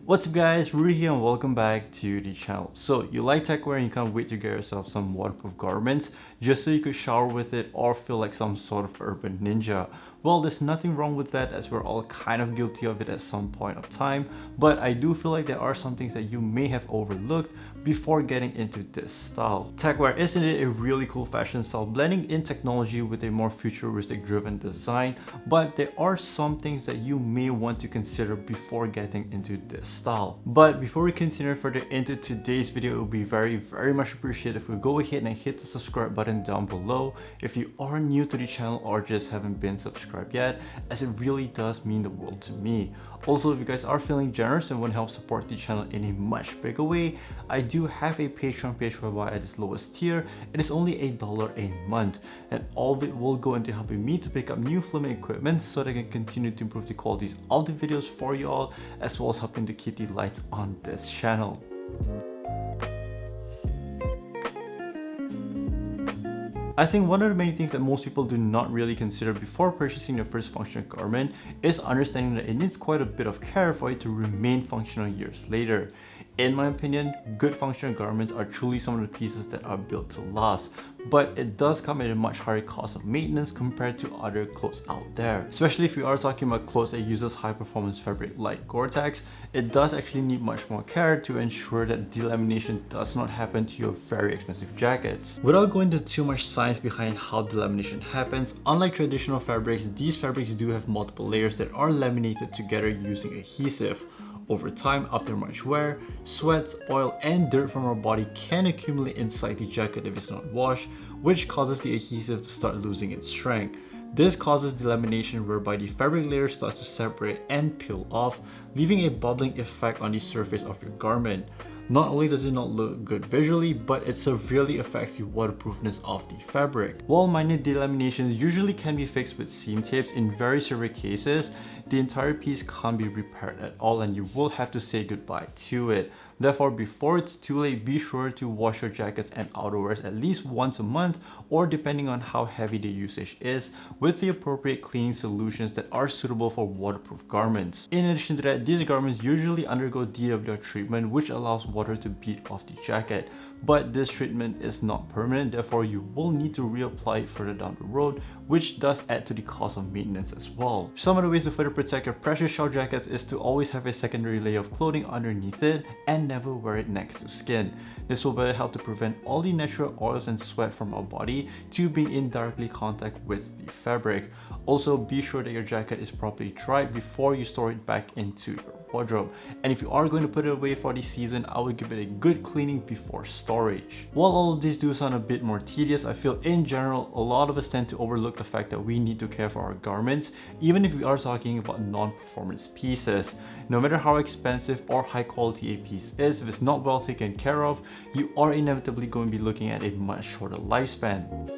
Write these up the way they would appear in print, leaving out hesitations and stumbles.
What's up guys, Rudy here and welcome back to the channel. So you like techwear and you can't wait to get yourself some waterproof garments just so you could shower with it or feel like some sort of urban ninja. Well, there's nothing wrong with that as we're all kind of guilty of it at some point of time, but I do feel like there are some things that you may have overlooked before getting into this style. Techwear is indeed a really cool fashion style blending in technology with a more futuristic driven design, but there are some things that you may want to consider before getting into this style. But before we continue further into today's video, it would be very much appreciated if we go ahead and hit the subscribe button down below if you are new to the channel or just haven't been subscribed yet, as it really does mean the world to me. Also, if you guys are feeling generous and want to help support the channel in a much bigger way, I do have a Patreon page whereby at its lowest tier, it is only $1 a month, and all of it will go into helping me to pick up new filming equipment so that I can continue to improve the qualities of the videos for you all, as well as helping to keep the lights on this channel. I think one of the many things that most people do not really consider before purchasing their first functional garment is understanding that it needs quite a bit of care for it to remain functional years later. In my opinion, good functional garments are truly some of the pieces that are built to last, but it does come at a much higher cost of maintenance compared to other clothes out there. Especially if we are talking about clothes that uses high performance fabric like Gore-Tex, it does actually need much more care to ensure that delamination does not happen to your very expensive jackets. Without going into too much science behind how delamination happens, unlike traditional fabrics, these fabrics do have multiple layers that are laminated together using adhesive. Over time, after much wear, sweat, oil, and dirt from our body can accumulate inside the jacket if it's not washed, which causes the adhesive to start losing its strength. This causes delamination, whereby the fabric layer starts to separate and peel off, leaving a bubbling effect on the surface of your garment. Not only does it not look good visually, but it severely affects the waterproofness of the fabric. While minor delaminations usually can be fixed with seam tapes, in very severe cases, the entire piece can't be repaired at all and you will have to say goodbye to it. Therefore, before it's too late, be sure to wash your jackets and outerwears at least once a month, or depending on how heavy the usage is, with the appropriate cleaning solutions that are suitable for waterproof garments. In addition to that, these garments usually undergo DWR treatment, which allows water to bead off the jacket. But this treatment is not permanent, therefore you will need to reapply it further down the road, which does add to the cost of maintenance as well. Some of the ways to further protect your precious shell jackets is to always have a secondary layer of clothing underneath it and never wear it next to skin. This will better help to prevent all the natural oils and sweat from our body to be in directly contact with the fabric. Also, be sure that your jacket is properly dried before you store it back into your wardrobe. And if you are going to put it away for the season, I would give it a good cleaning before storage. While all of these do sound a bit more tedious, I feel in general a lot of us tend to overlook the fact that we need to care for our garments, even if we are talking about non-performance pieces. No matter how expensive or high quality a piece is, if it's not well taken care of, you are inevitably going to be looking at a much shorter lifespan.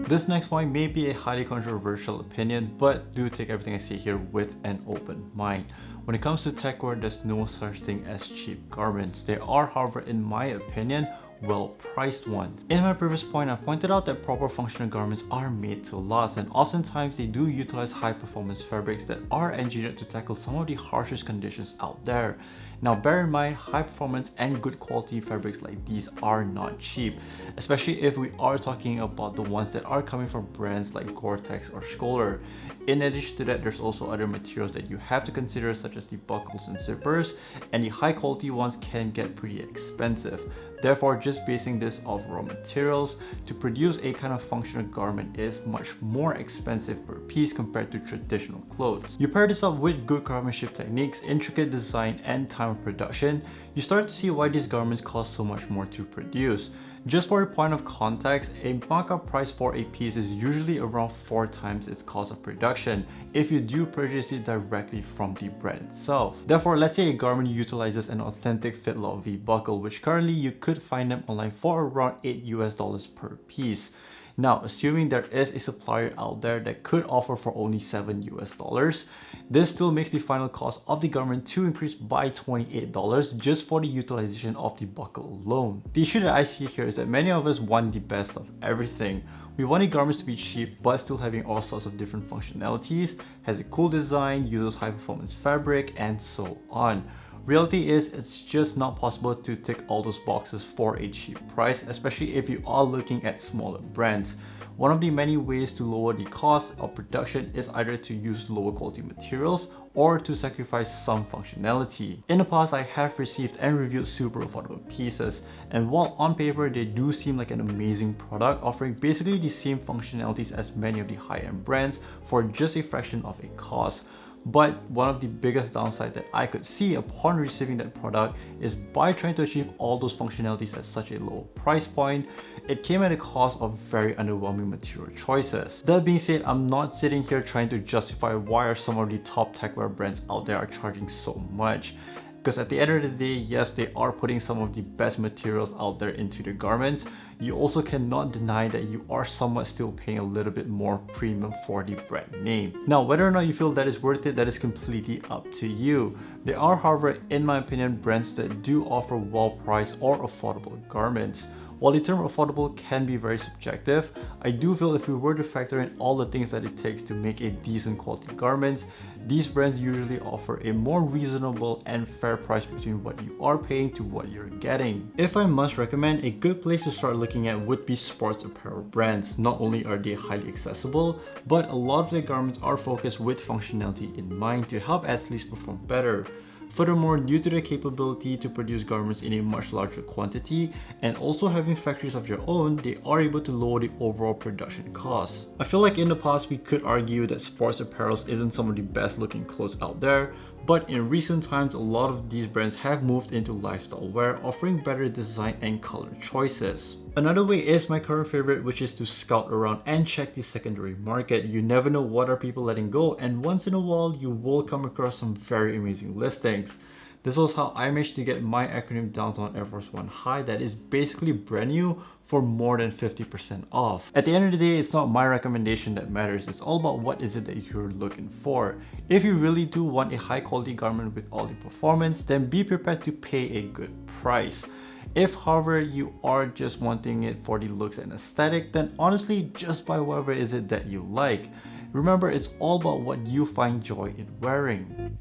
This next point may be a highly controversial opinion, but do take everything I say here with an open mind. When it comes to techwear, there's no such thing as cheap garments. There are, however, in my opinion, well-priced ones. In my previous point, I pointed out that proper functional garments are made to last, and oftentimes they do utilize high-performance fabrics that are engineered to tackle some of the harshest conditions out there. Now, bear in mind, high performance and good quality fabrics like these are not cheap, especially if we are talking about the ones that are coming from brands like Gore-Tex or Scholar. In addition to that, there's also other materials that you have to consider, such as the buckles and zippers, and the high quality ones can get pretty expensive. Therefore, just basing this off raw materials to produce a kind of functional garment is much more expensive per piece compared to traditional clothes. You pair this up with good craftsmanship techniques, intricate design, and time of production, you start to see why these garments cost so much more to produce. Just for a point of context, a markup price for a piece is usually around 4 times its cost of production if you do purchase it directly from the brand itself. Therefore, let's say a garment utilizes an authentic Fitlock V buckle, which currently you could find them online for around $8 per piece. Now, assuming there is a supplier out there that could offer for only $7, this still makes the final cost of the garment to increase by $28 just for the utilization of the buckle alone. The issue that I see here is that many of us want the best of everything. We wanted garments to be cheap but still having all sorts of different functionalities, has a cool design, uses high performance fabric, and so on. Reality is, it's just not possible to tick all those boxes for a cheap price, especially if you are looking at smaller brands. One of the many ways to lower the cost of production is either to use lower quality materials or to sacrifice some functionality. In the past, I have received and reviewed super affordable pieces, and while on paper they do seem like an amazing product, offering basically the same functionalities as many of the high-end brands for just a fraction of a cost. But one of the biggest downsides that I could see upon receiving that product is by trying to achieve all those functionalities at such a low price point, it came at a cost of very underwhelming material choices. That being said, I'm not sitting here trying to justify why are some of the top techwear brands out there are charging so much. Because at the end of the day, yes, they are putting some of the best materials out there into the garments. You also cannot deny that you are somewhat still paying a little bit more premium for the brand name. Now, whether or not you feel that is worth it, that is completely up to you. There are, however, in my opinion, brands that do offer well-priced or affordable garments. While the term affordable can be very subjective, I do feel if we were to factor in all the things that it takes to make a decent quality garments, these brands usually offer a more reasonable and fair price between what you are paying to what you're getting. If I must recommend, a good place to start looking at would be sports apparel brands. Not only are they highly accessible, but a lot of their garments are focused with functionality in mind to help athletes perform better. Furthermore, due to their capability to produce garments in a much larger quantity and also having factories of their own, they are able to lower the overall production costs. I feel like in the past we could argue that sports apparel isn't some of the best looking clothes out there, but in recent times a lot of these brands have moved into lifestyle wear, offering better design and color choices. Another way is my current favorite, which is to scout around and check the secondary market. You never know what are people letting go, and once in a while you will come across some very amazing listings. This was how I managed to get my acronym Downtown Air Force One high that is basically brand new for more than 50% off. At the end of the day, it's not my recommendation that matters. It's all about what is it that you're looking for. If you really do want a high quality garment with all the performance, then be prepared to pay a good price. If, however, you are just wanting it for the looks and aesthetic, then honestly, just buy whatever is it that you like. Remember, it's all about what you find joy in wearing.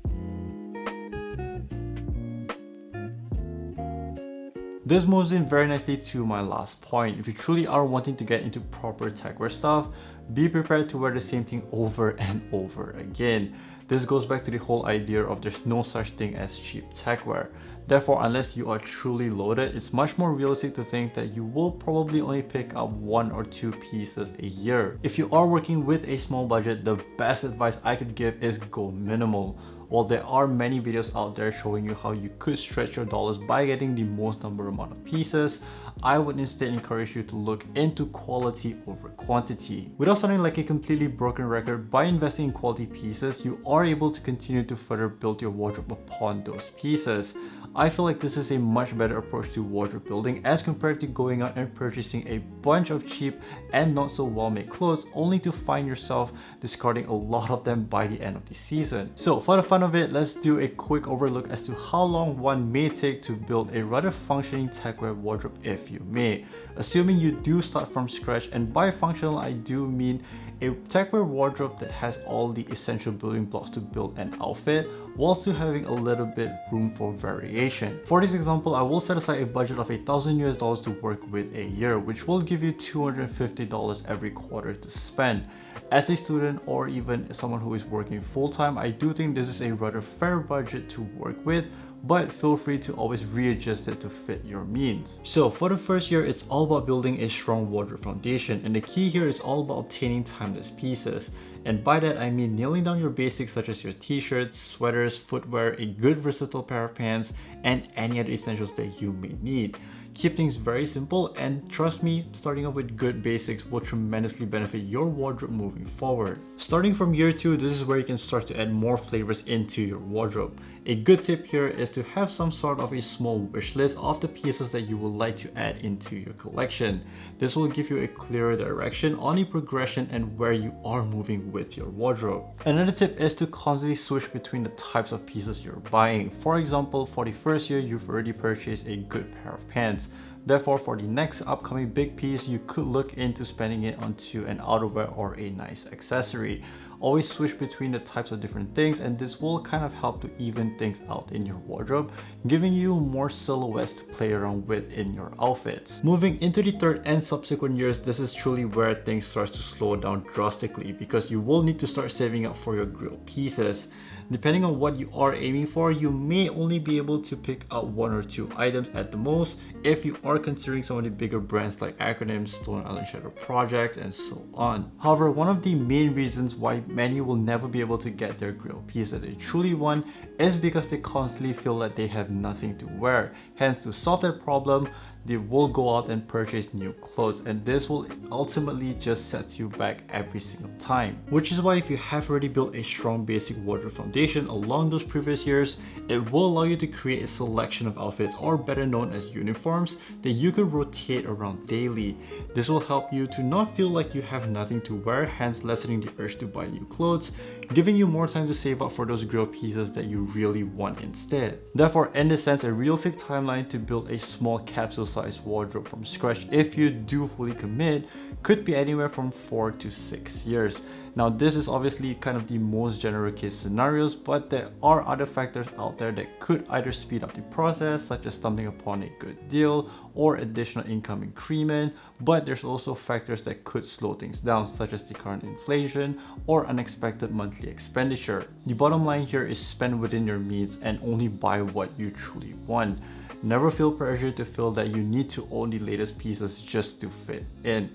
This moves in very nicely to my last point. If you truly are wanting to get into proper techwear stuff, be prepared to wear the same thing over and over again. This goes back to the whole idea of there's no such thing as cheap techwear. Therefore, unless you are truly loaded, it's much more realistic to think that you will probably only pick up 1 or 2 pieces a year. If you are working with a small budget, the best advice I could give is go minimal. While there are many videos out there showing you how you could stretch your dollars by getting the most amount of pieces, I would instead encourage you to look into quality over quantity. Without sounding like a completely broken record, by investing in quality pieces, you are able to continue to further build your wardrobe upon those pieces. I feel like this is a much better approach to wardrobe building as compared to going out and purchasing a bunch of cheap and not so well made clothes only to find yourself discarding a lot of them by the end of the season. So for the fun of it, let's do a quick overlook as to how long one may take to build a rather functioning techwear wardrobe, if you may. Assuming you do start from scratch, and by functional I do mean a techwear wardrobe that has all the essential building blocks to build an outfit while still having a little bit room for variation. For this example, I will set aside a budget of $1,000 to work with a year, which will give you $250 every quarter to spend. As a student or even someone who is working full-time, I do think this is a rather fair budget to work with, but feel free to always readjust it to fit your means. So for the first year, it's all about building a strong wardrobe foundation, and the key here is all about obtaining timeless pieces. And by that I mean nailing down your basics such as your t-shirts, sweaters, footwear, a good versatile pair of pants, and any other essentials that you may need. Keep things very simple, and trust me, starting off with good basics will tremendously benefit your wardrobe moving forward. Starting from year 2, this is where you can start to add more flavors into your wardrobe. A good tip here is to have some sort of a small wish list of the pieces that you would like to add into your collection. This will give you a clearer direction on the progression and where you are moving with your wardrobe. Another tip is to constantly switch between the types of pieces you're buying. For example, for the first year, you've already purchased a good pair of pants. Therefore, for the next upcoming big piece, you could look into spending it onto an outerwear or a nice accessory. Always switch between the types of different things, and this will kind of help to even things out in your wardrobe, giving you more silhouettes to play around with in your outfits. Moving into the third and subsequent years, this is truly where things starts to slow down drastically, because you will need to start saving up for your grill pieces. Depending on what you are aiming for, you may only be able to pick out 1 or 2 items at the most if you are considering some of the bigger brands like Acronyms, Stone Island Shadow Project, and so on. However, one of the main reasons why many will never be able to get their grill piece that they truly want is because they constantly feel that they have nothing to wear. Hence, to solve that problem, they will go out and purchase new clothes, and this will ultimately just set you back every single time. Which is why if you have already built a strong basic wardrobe foundation along those previous years, it will allow you to create a selection of outfits, or better known as uniforms, that you can rotate around daily. This will help you to not feel like you have nothing to wear, hence lessening the urge to buy new clothes, giving you more time to save up for those grill pieces that you really want instead. Therefore, in this sense, a realistic timeline to build a small capsule size wardrobe from scratch, if you do fully commit, could be anywhere from 4 to 6 years. Now, this is obviously kind of the most general case scenarios, but there are other factors out there that could either speed up the process, such as stumbling upon a good deal or additional income increment, but there's also factors that could slow things down, such as the current inflation or unexpected monthly expenditure. The bottom line here is spend within your means and only buy what you truly want. Never feel pressure to feel that you need to own the latest pieces just to fit in.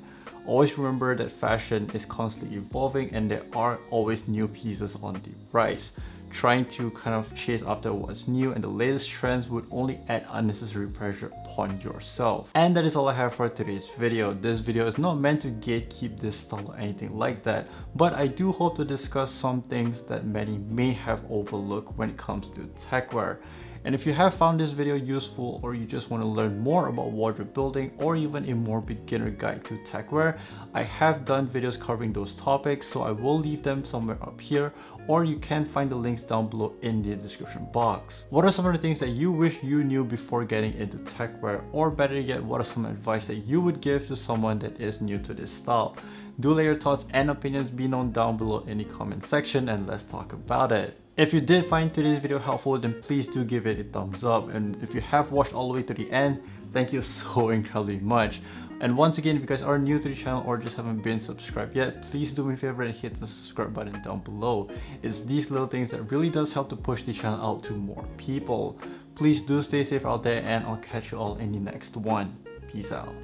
Always remember that fashion is constantly evolving and there are always new pieces on the rise. Trying to kind of chase after what's new and the latest trends would only add unnecessary pressure upon yourself. And that is all I have for today's video. This video is not meant to gatekeep this style or anything like that, but I do hope to discuss some things that many may have overlooked when it comes to techwear. And if you have found this video useful, or you just want to learn more about wardrobe building, or even a more beginner guide to techwear, I have done videos covering those topics, so I will leave them somewhere up here, or you can find the links down below in the description box. What are some of the things that you wish you knew before getting into techwear, or better yet, what are some advice that you would give to someone that is new to this style? Do let your thoughts and opinions be known down below in the comment section, and let's talk about it. If you did find today's video helpful, then please do give it a thumbs up. And if you have watched all the way to the end, thank you so incredibly much. And once again, if you guys are new to the channel or just haven't been subscribed yet, please do me a favor and hit the subscribe button down below. It's these little things that really does help to push the channel out to more people. Please do stay safe out there, and I'll catch you all in the next one. Peace out.